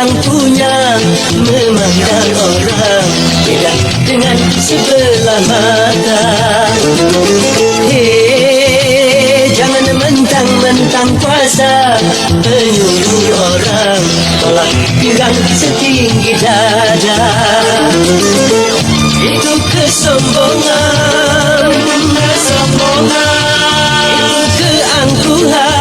yang punya memandang orang beda dengan sebelah mata. Jangan mentang-mentang kuasa menyuruh orang tolak pirang setinggi dada. Itu kesombongan, itu keangkuhan.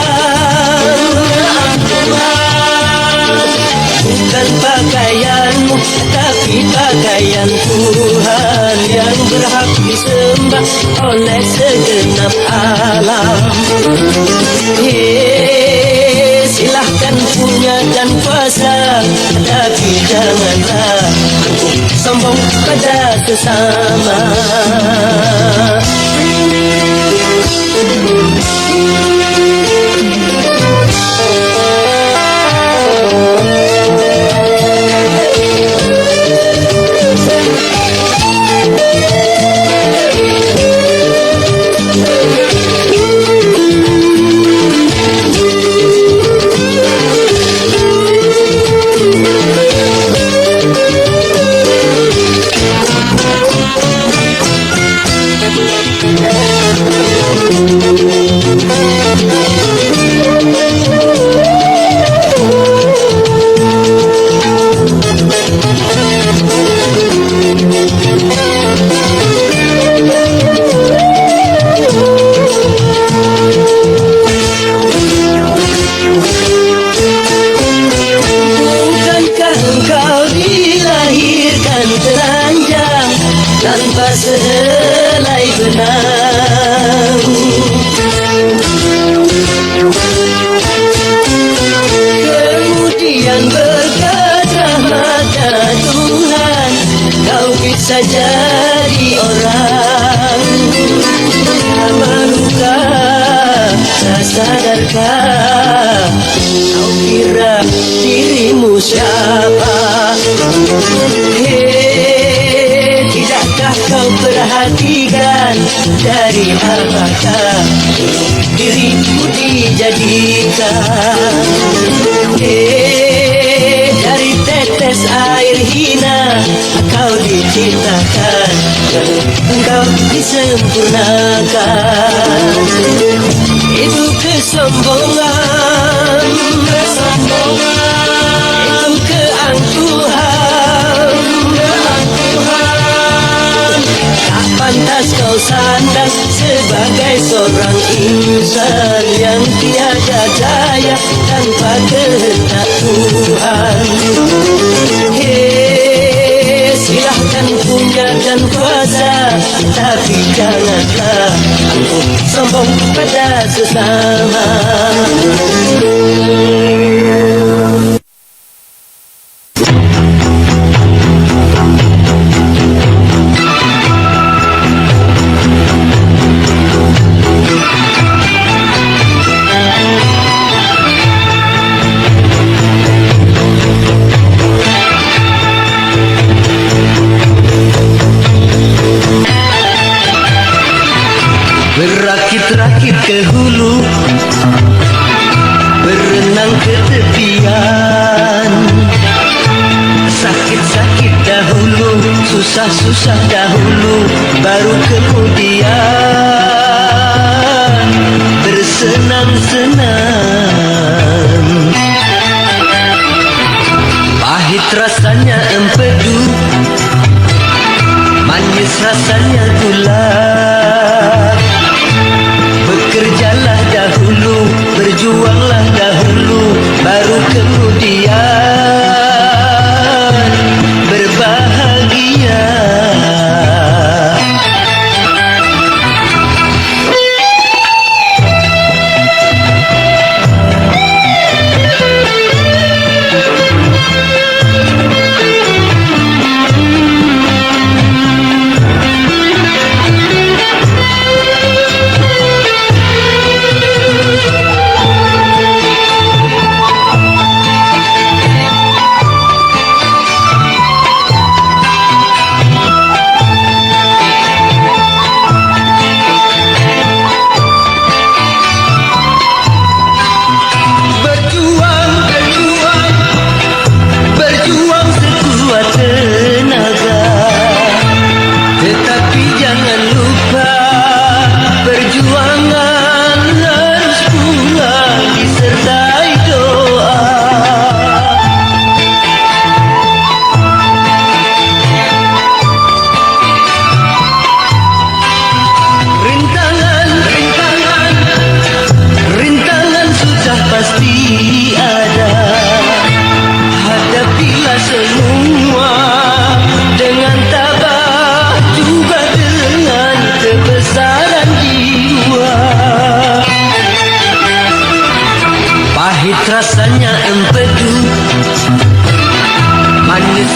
Bukan pakaianmu, tapi pakaian Tuhan yang berhak disembah oleh segenap alam. Silahkan punya dan kuasa, tapi janganlah sombong pada sesama. Tanpa sehelai benang, kemudian berkata mata Tuhan, kau bisa jadi orang. Mahlukah, tak sadarkah, kau kira dirimu siapa? Tidakkah kau perhatikan dari apakah dirimu dijadikan? Dari tetes air hina kau diciptakan, engkau disempurnakan. Itu kesombongan, itu keangkuhan. Tak pantas kau sandang sebagai seorang insan yang tiada daya tanpa kehendak Tuhan. Silahkan punya dan kuasa, tapi janganlah angkuh sombong pada sesama. Berakit-rakit ke hulu, berenang ke tepian. Sakit-sakit dahulu, susah-susah dahulu, baru kemudian bersenang-senang. Pahit rasanya empedu, manis rasanya gula. Bekerjalah dahulu, berjuanglah dahulu, baru kemudian berbahagia.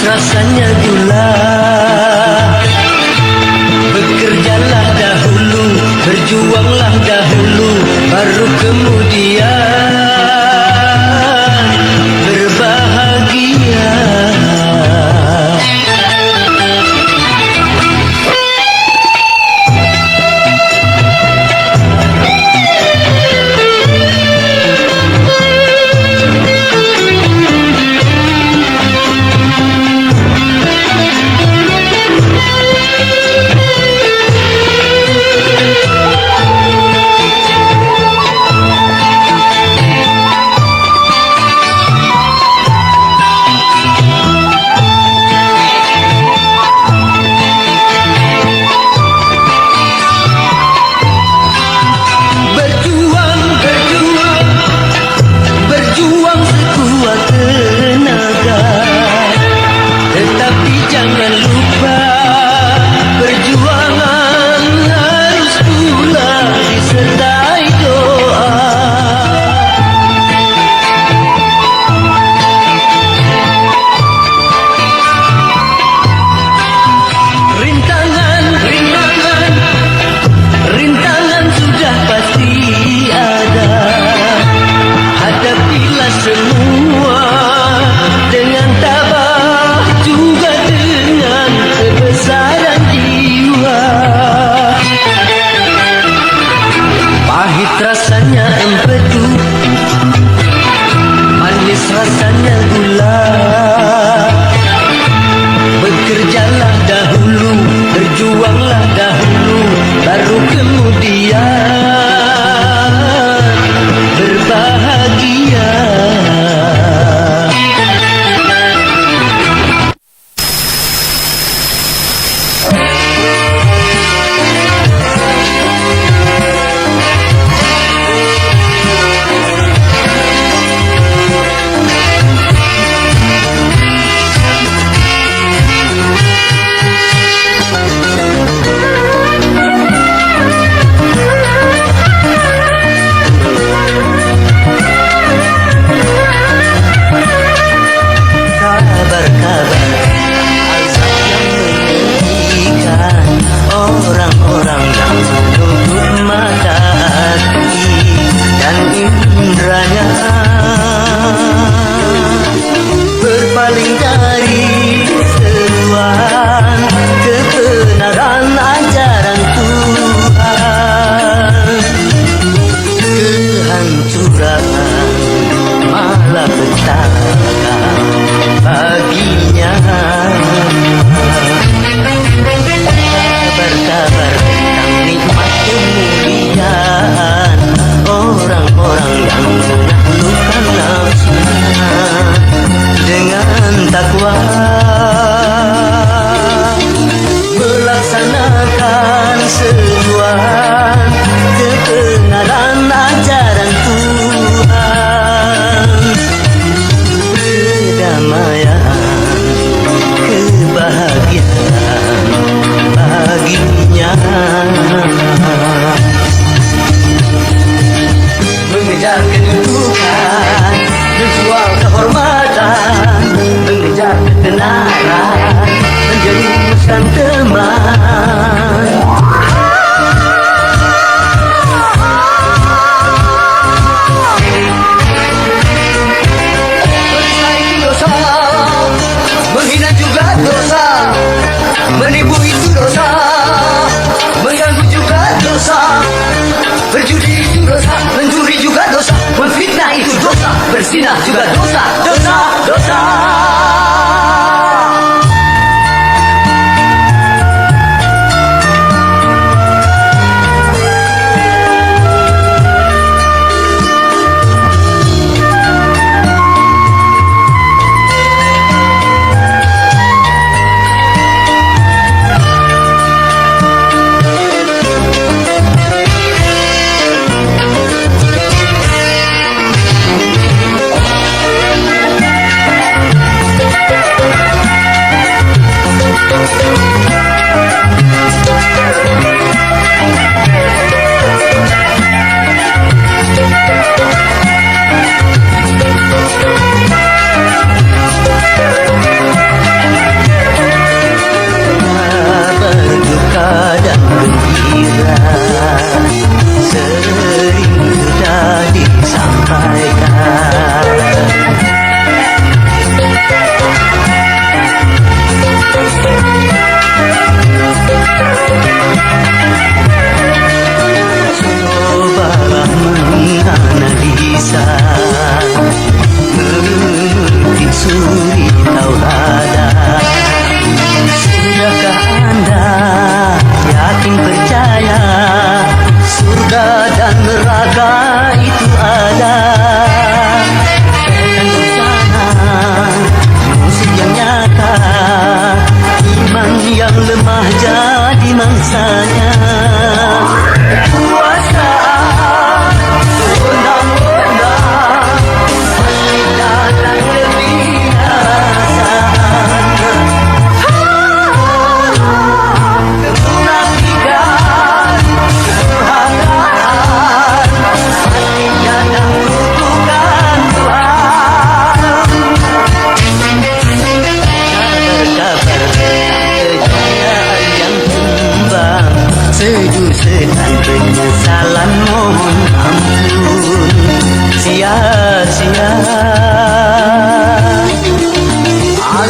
rasanya gula. Bekerjalah dahulu, berjuanglah dahulu, baru kemudian berbahagia. Rasanya empedu, manis rasanya gula. Bekerjalah dahulu, berjuanglah dahulu, baru kemudian berbahagia. Orang-orang yang menutup mata hati dan indranya, berpaling dari seruan kebenaran ajaran Tuhan. Kehancuran malah petaka baginya. Berkabar tentang nikmat kemuliaan orang-orang yang menaklukkan nafsunya dengan takwa, melaksanakan seruan kebenaran ajaran Tuhan. Kedamaian, kebahagiaan baginya. Mengejar kedudukan, menjual kehormatan, mengejar ketenaran, menjerumuskan teman. Bersaing dosa, menghina juga dosa, menipu itu dosa, mengganggu juga dosa, berjudi itu dosa, mencuri juga dosa, memfitnah itu dosa, berzina juga dosa, dosa, dosa.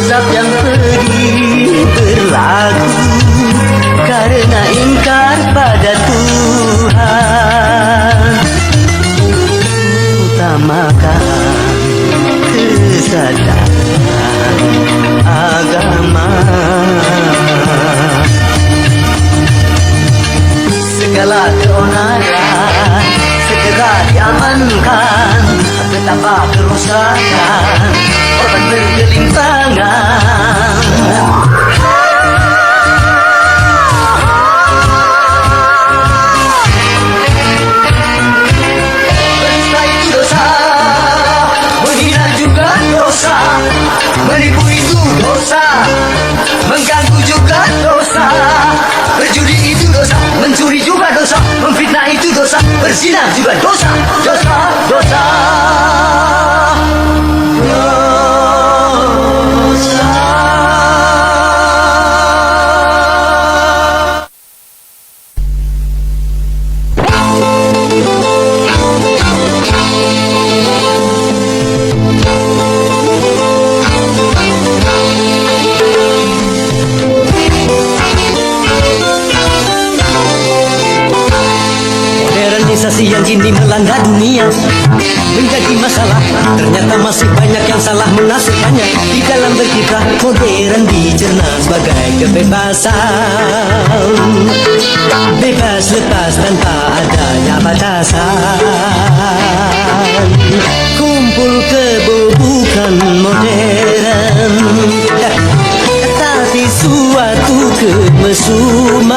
azab yang pedih berlaku karena ingkar pada Tuhan. Utamakan kesadaran agama. Segala keonaran segera diamankan, betapa kerusakan korban bergelimpangan. Berdusta itu dosa, menghina juga dosa, menipu itu dosa, mengganggu juga dosa, berjudi itu dosa, mencuri juga dosa, memfitnah itu dosa, berzina juga dosa, dosa, dosa. Modernisasi yang kini melanda dunia menjadi masalah. Ternyata masih banyak yang salah menafsirkannya. Di dalam berkiprah modern dicerna sebagai kebebasan, bebas lepas tanpa adanya batasan. Kumpul kebo bukan modern, tapi suatu kemesuman.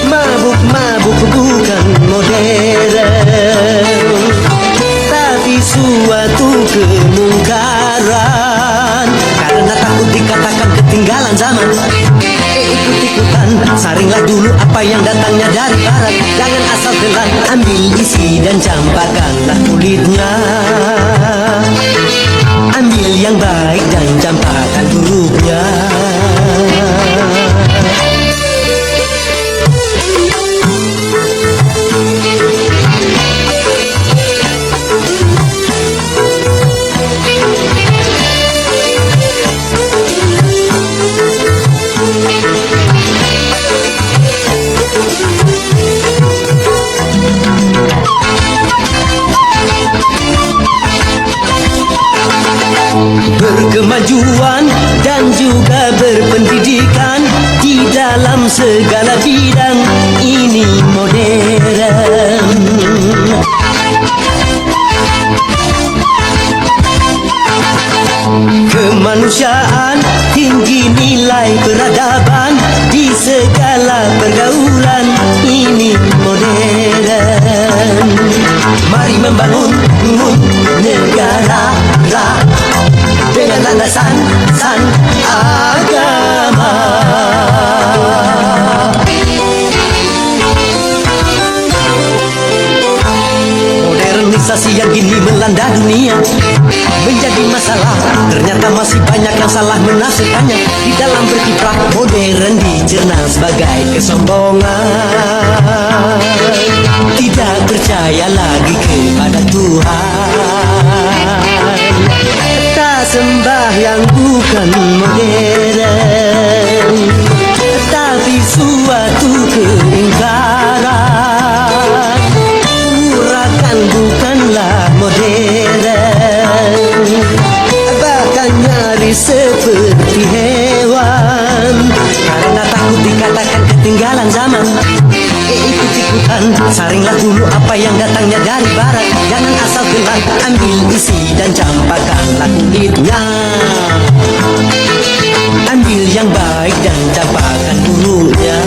Mabuk-mabuk bukan modern, tapi suatu kemungkaran. Karena takut dikatakan ketinggalan zaman, ikut-ikutan, saringlah dulu apa yang datangnya dari barat. Jangan asal telan, ambil isi dan campakkanlah kulitnya. Ambil yang baik dan campakkan buruknya. Berkemajuan dan juga berpendidikan di dalam segala bidang ini modern. Kemanusiaan tinggi nilai peradaban di segala pergaulan ini modern. Mari membangun negara dengan landasan agama. Modernisasi yang kini melanda dunia menjadi masalah. Ternyata masih banyak yang salah menafsirkannya. Di dalam berkiprah modern dicerna sebagai kesombongan. Tidak percaya lagi kepada Tuhan. Tak sembah yang bukan modern, tapi suatu keingkaran. Urakan bukanlah modern, bahkan nyaris seperti hewan. Karena takut dikatakan ketinggalan zaman, ikut-ikutan, saringlah dulu apa yang datangnya dari barat. Jangan asal telan, ambil isi dan campakkanlah kulitnya. Ambil yang baik dan campakkan buruknya.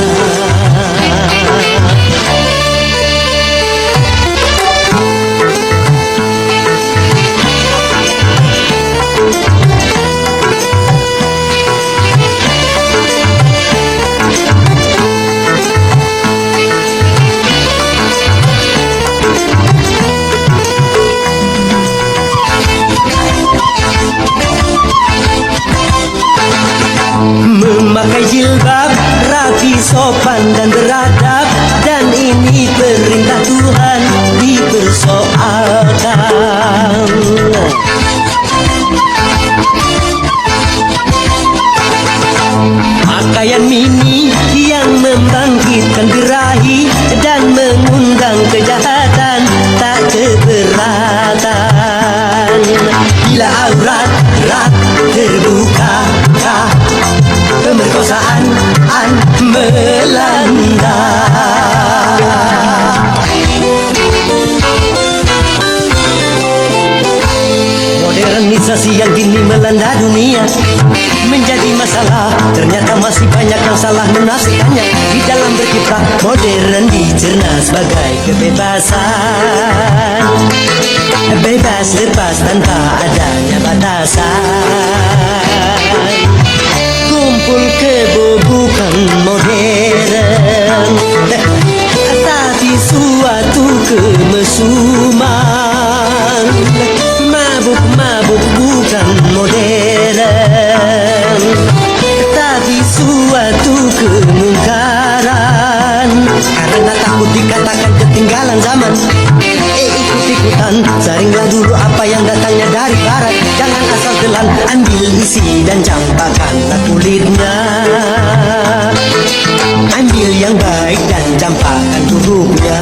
Memakai jilbab, rapi, sopan dan beradab, dan ini perintah Tuhan dipersoalkan. begini melanda dunia menjadi masalah. Ternyata masih banyak yang salah menafsirkannya. Di dalam berkiprah modern dicerna sebagai kebebasan, bebas lepas tanpa adanya batasan. Kumpul kebo bukan modern, tapi suatu kemesuman. Mabuk-mabuk bukan modern, tapi suatu kemungkaran. Karena takut dikatakan ketinggalan zaman, ikut-ikutan saringlah dulu apa yang datangnya dari barat. Jangan asal telan, ambil isi dan campakkanlah kulitnya. Ambil yang baik dan campakkan buruknya.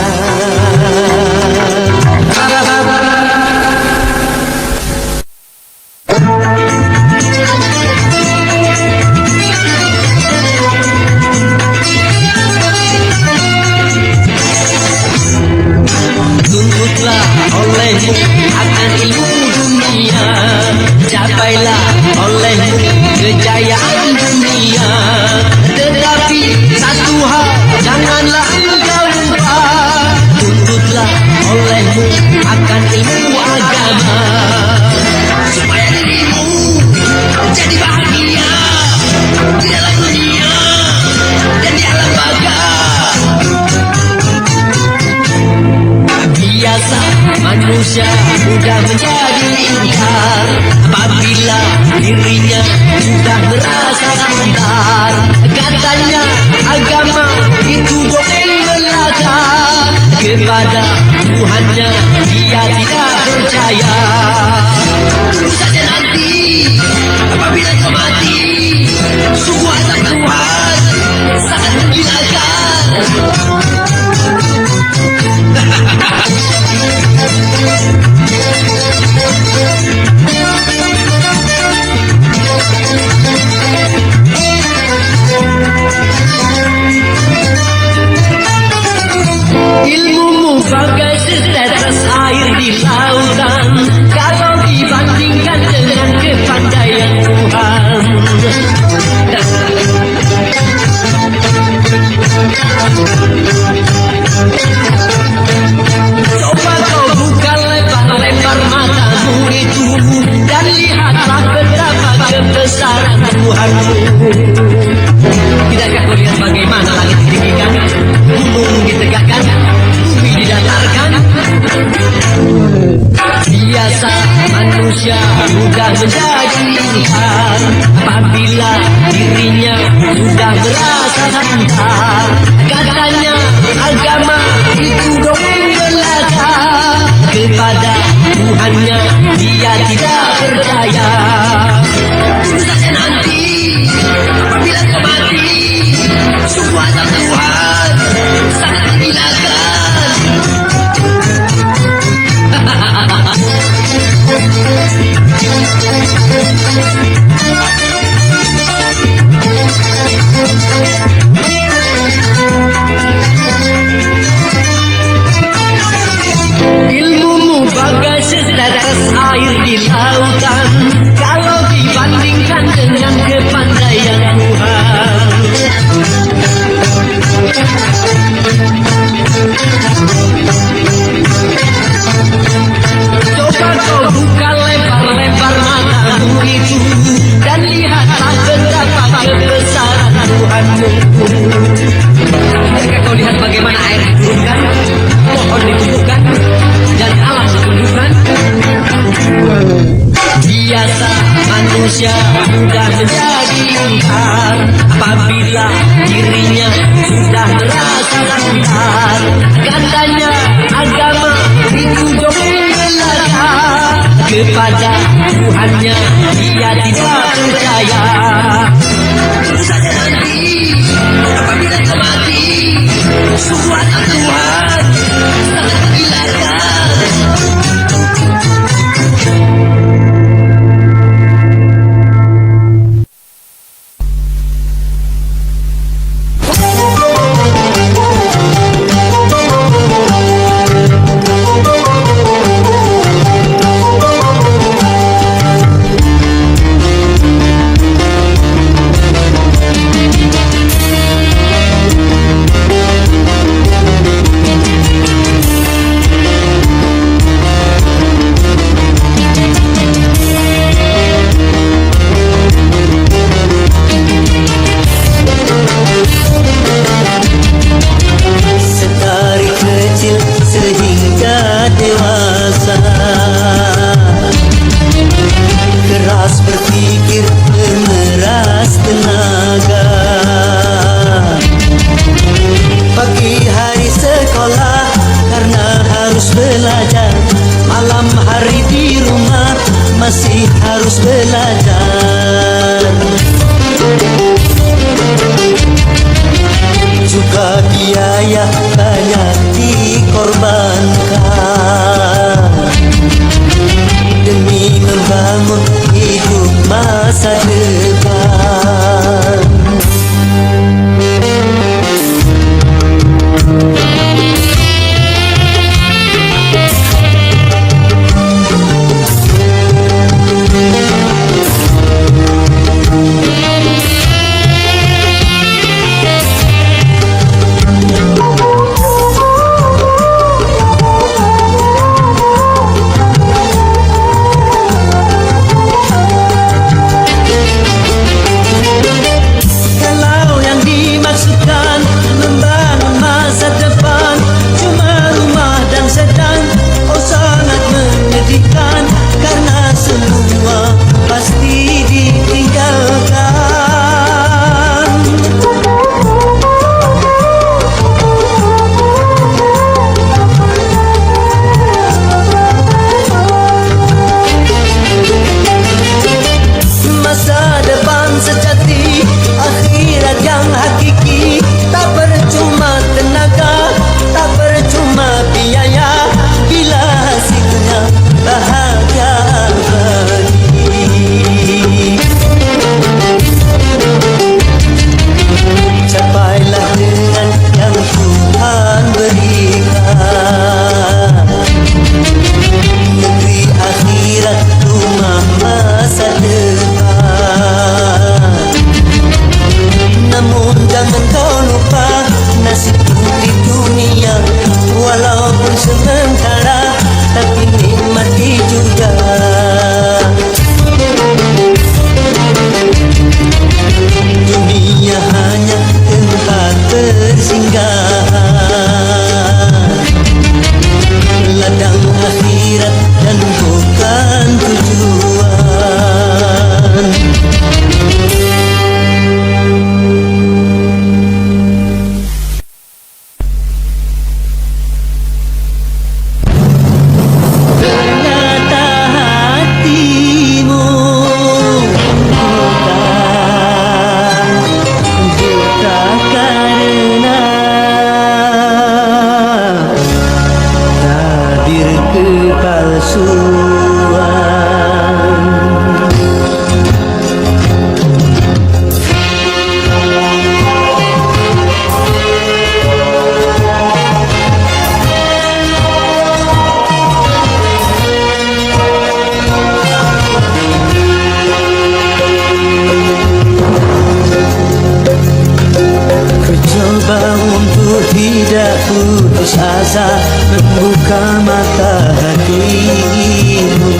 Tuntutlah olehmu akan ilmu dunia, capailah olehmu kejayaan dunia. Tetapi satu hal janganlah engkau lupa, tuntutlah olehmu akan ilmu agama, supaya dirimu jadi bahagia di dalam dunia dan di alam baka. Biasa manusia mudah menjadi ingkar apabila dirinya sudah merasa pintar. Katanya agama itu dongeng belaka, kepada Tuhannya dia tidak percaya. Tunggu saja nanti apabila kau mati, sungguh azab Tuhan sangat mengginakan. Ilmumu bagai setetes air di lautan, kalau dibandingkan dengan kepandaian Tuhan. Coba kau buka lebar-lebar matamu itu dan lihatlah betapa kebesaran Tuhanmu. Tidakkah kau lihat bagaimana langit ditinggikan, gunung ditegakkan, bumi didatarkan? Biasa manusia mudah menjadi ingkar apabila dirinya sudah merasa pintar. Katanya agama itu dongeng belaka, kepada Tuhannya dia tidak percaya. Tunggu saja nanti apabila kau mati, sungguh azab Tuhan sangat mengginakan. Ilmumu bagai setetes air di lautan, kalau dibandingkan dengan kepandaian Tuhan. Coba kau buka lebar-lebar matamu itu dan lihatlah betapa kebesaran Tuhanmu. Jika kau lihat bagaimana air diturunkan, pohon ditumbuhkan, dan alam ditumbuhkan. Biasa manusia mudah menjadi ingkar apabila dirinya sudah merasa pintar. Katanya agama itu dongeng belaka, kepada Tuhannya dia tidak percaya. Tunggu saja nanti apabila kau mati, sungguh azab Tuhan sangat mengginakan. bisa membuka mata hatimu.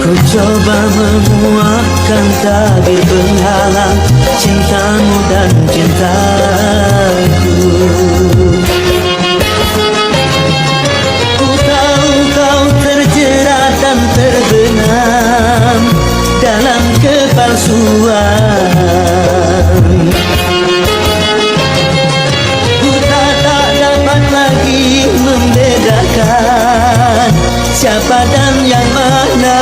Ku coba memuakkan tabir penghalang cintamu dan cintaku. Ku tahu kau terjerat dan terbenam dalam kepalsuan. Ku tak dapat lagi membedakan siapa dan yang mana.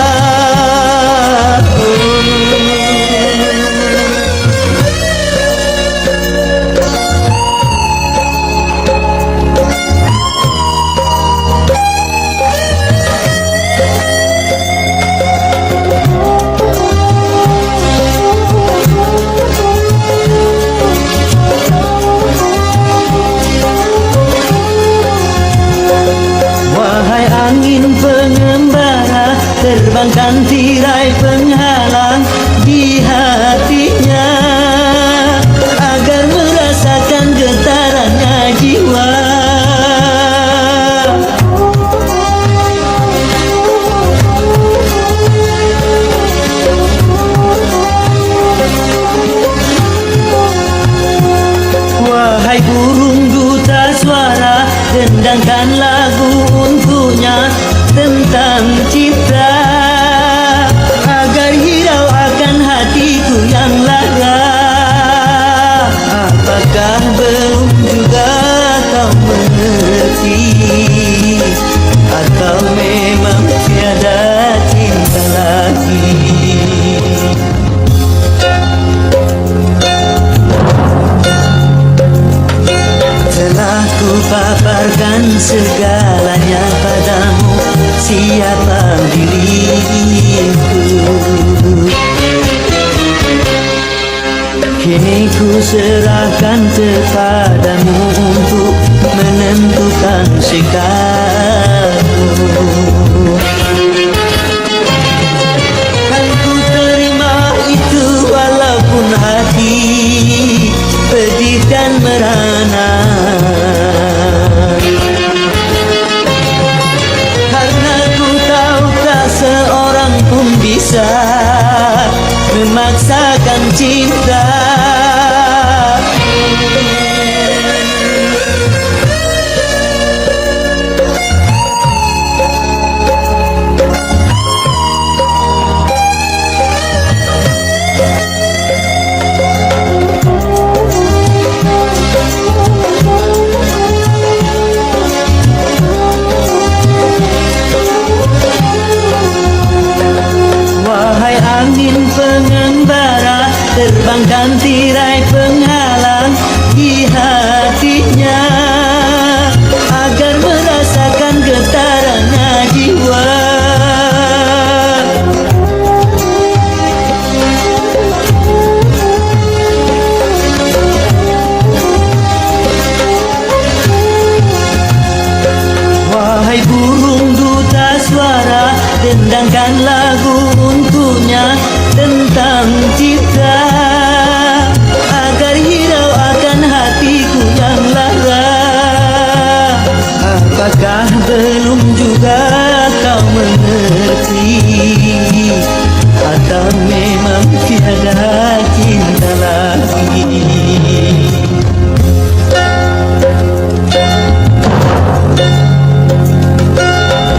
Terbangkan tirai penghalang di hatinya agar merasakan getarannya jiwa. Wahai burung duta suara, dendangkan lagu untuknya tentang cinta agar hirau akan hatiku yang lara. Apakah belum juga kau mengerti, atau memang tiada cinta lagi? Telah ku paparkan segalanya padamu, siapa diriku. Kini ku serahkan kepadamu untuk menentukan sikapmu. Kan ku terima itu walaupun hati pedih dan merana, karena ku tahu tak seorang pun bisa memaksakan cinta. Angin pengembara, terbangkan tirai penghalang di hatinya agar merasakan getarannya jiwa. Wahai burung duta suara, dendangkan lagu untuknya tentang cinta agar hirau akan hatiku yang lara. Apakah belum juga kau mengerti, atau memang tiada cinta lagi?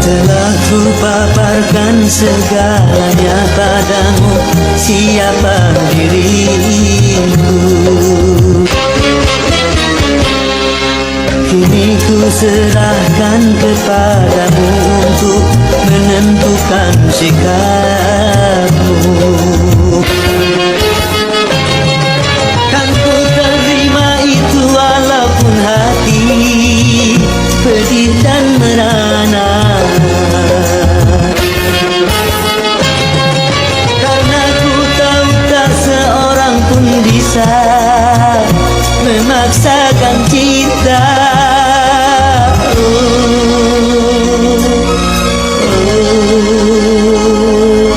Telah ku paparkan segalanya padamu, siapa diriku. Kini ku serahkan kepadamu untuk menentukan sikapmu. Kan ku terima itu walaupun hati pedih dan merana, karena ku tahu tak seorang pun bisa memaksakan cinta. Oh, oh, oh.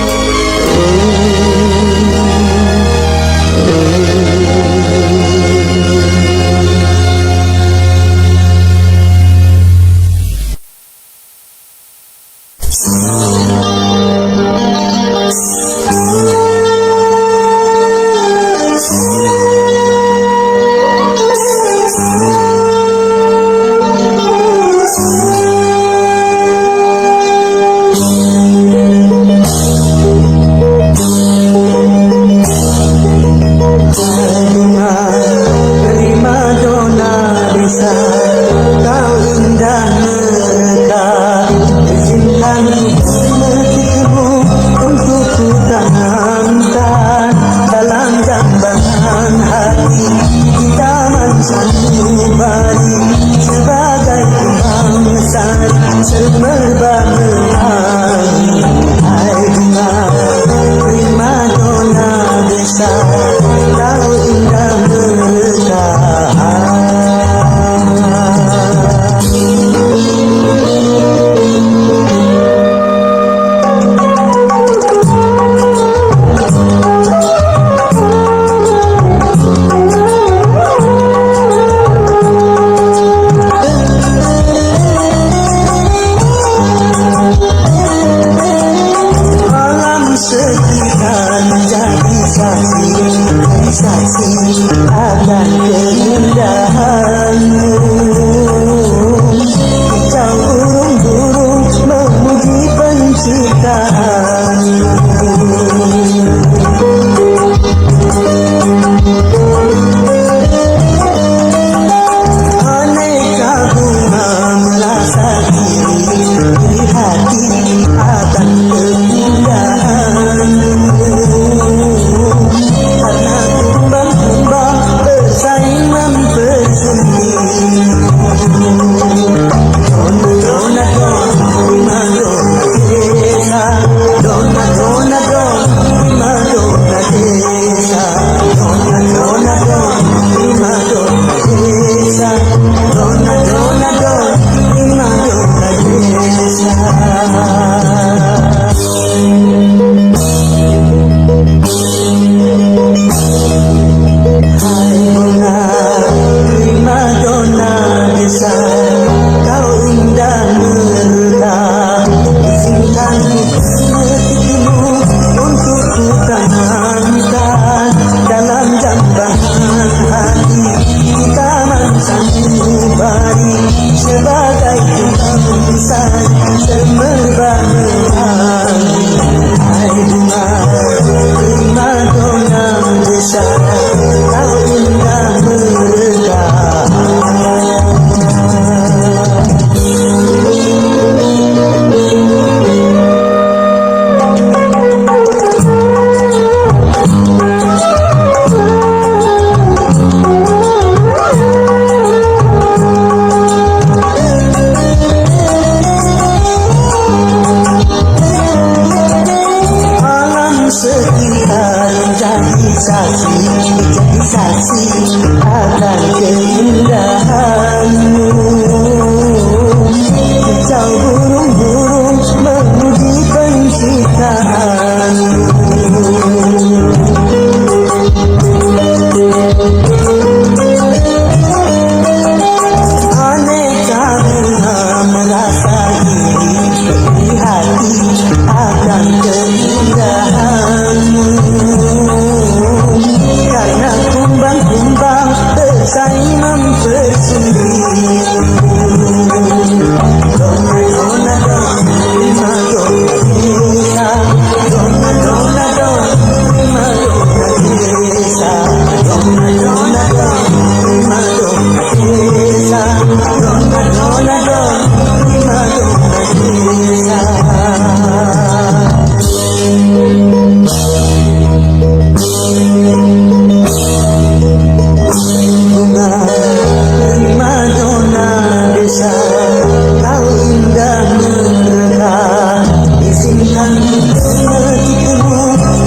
Hatimu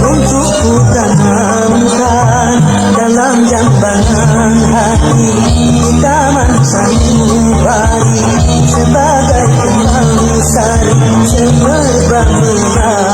untuk ku tanamkan dalam jambangan hati, taman sanubari sebagai kembang sari semerbak bunga.